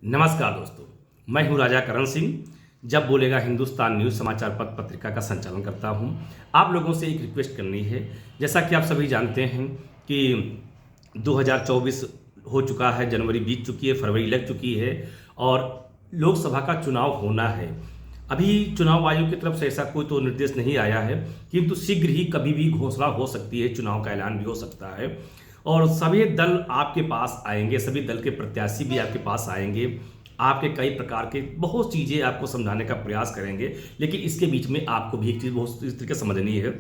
नमस्कार दोस्तों, मैं हूं राजा करण सिंह। जब बोलेगा हिंदुस्तान न्यूज़ समाचार पत्र पत्रिका का संचालन करता हूं। आप लोगों से एक रिक्वेस्ट करनी है। जैसा कि आप सभी जानते हैं कि 2024 हो चुका है, जनवरी बीत चुकी है, फरवरी लग चुकी है और लोकसभा का चुनाव होना है। अभी चुनाव आयोग की तरफ से ऐसा कोई तो निर्देश नहीं आया है, किंतु शीघ्र ही कभी भी घोषणा हो सकती है, चुनाव का ऐलान भी हो सकता है और सभी दल आपके पास आएंगे, सभी दल के प्रत्याशी भी आपके पास आएंगे। आपके कई प्रकार के बहुत चीज़ें आपको समझाने का प्रयास करेंगे, लेकिन इसके बीच में आपको भी एक चीज़ बहुत इस तरीके से समझनी है।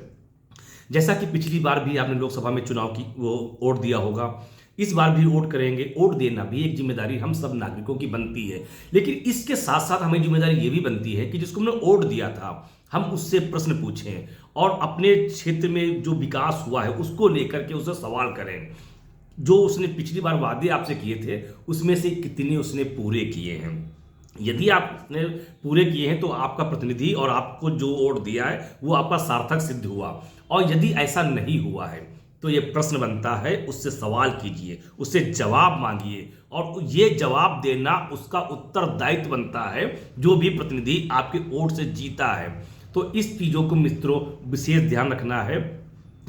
जैसा कि पिछली बार भी आपने लोकसभा में चुनाव की वो वोट दिया होगा, इस बार भी वोट करेंगे। वोट देना भी एक जिम्मेदारी हम सब नागरिकों की बनती है, लेकिन इसके साथ साथ हमें जिम्मेदारी ये भी बनती है कि जिसको हमने वोट दिया था हम उससे प्रश्न पूछें और अपने क्षेत्र में जो विकास हुआ है उसको लेकर के उससे सवाल करें। जो उसने पिछली बार वादे आपसे किए थे उसमें से कितने उसने पूरे किए हैं। यदि आपने पूरे किए हैं तो आपका प्रतिनिधि और आपको जो वोट दिया है वो आपका सार्थक सिद्ध हुआ, और यदि ऐसा नहीं हुआ है तो ये प्रश्न बनता है, उससे सवाल कीजिए, उससे जवाब मांगिए और ये जवाब देना उसका उत्तरदायित्व बनता है जो भी प्रतिनिधि आपके वोट से जीता है। तो इस चीज़ों को मित्रों विशेष ध्यान रखना है।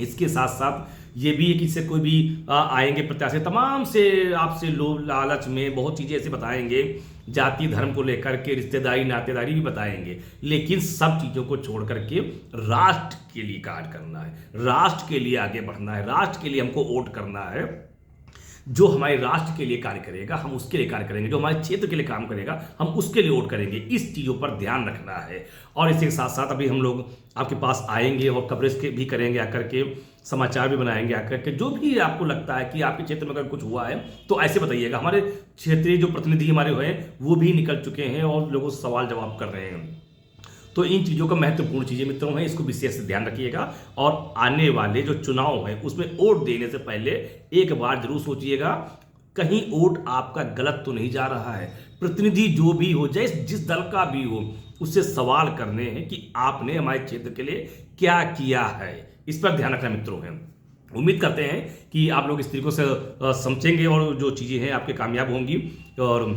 इसके साथ साथ ये भी है कि इससे कोई भी आएंगे प्रत्याशी, तमाम से आपसे लोभ लालच में बहुत चीज़ें ऐसे बताएंगे, जाति धर्म को लेकर के, रिश्तेदारी नातेदारी भी बताएंगे, लेकिन सब चीज़ों को छोड़ करके राष्ट्र के लिए कार्य करना है, राष्ट्र के लिए आगे बढ़ना है, राष्ट्र के लिए हमको वोट करना है। जो हमारे राष्ट्र के लिए कार्य करेगा हम उसके लिए कार्य करेंगे, जो हमारे क्षेत्र के लिए काम करेगा हम उसके लिए वोट करेंगे। इस चीज़ों पर ध्यान रखना है और इसके साथ साथ अभी हम लोग आपके पास आएंगे और कवरेज के भी करेंगे, आकर के समाचार भी बनाएंगे, आकर के जो भी आपको लगता है कि आपके क्षेत्र में अगर कुछ हुआ है तो ऐसे बताइएगा। हमारे क्षेत्रीय जो प्रतिनिधि हमारे हुए वो भी निकल चुके हैं और लोगों से सवाल जवाब कर रहे हैं। तो इन चीज़ों का महत्वपूर्ण चीज़ें मित्रों हैं, इसको विशेष से ध्यान रखिएगा और आने वाले जो चुनाव है उसमें वोट देने से पहले एक बार जरूर सोचिएगा कहीं वोट आपका गलत तो नहीं जा रहा है। प्रतिनिधि जो भी हो, जाए जिस दल का भी हो, उससे सवाल करने हैं कि आपने हमारे क्षेत्र के लिए क्या किया है। इस पर ध्यान रखना मित्रों है। उम्मीद करते हैं कि आप लोग इस तरीकों से समझेंगे और जो चीज़ें हैं आपके कामयाब होंगी। और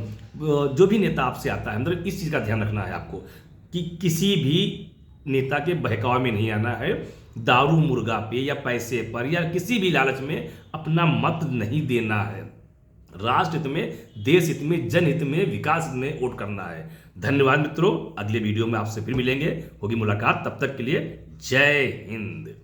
जो भी नेता आपसे आता है अंदर इस चीज़ का ध्यान रखना है आपको कि किसी भी नेता के बहकावे में नहीं आना है, दारू मुर्गा पे या पैसे पर या किसी भी लालच में अपना मत नहीं देना है। राष्ट्र हित में, देश हित में, जनहित में, विकास हित में वोट करना है। धन्यवाद मित्रों, अगले वीडियो में आपसे फिर मिलेंगे, होगी मुलाकात। तब तक के लिए जय हिंद।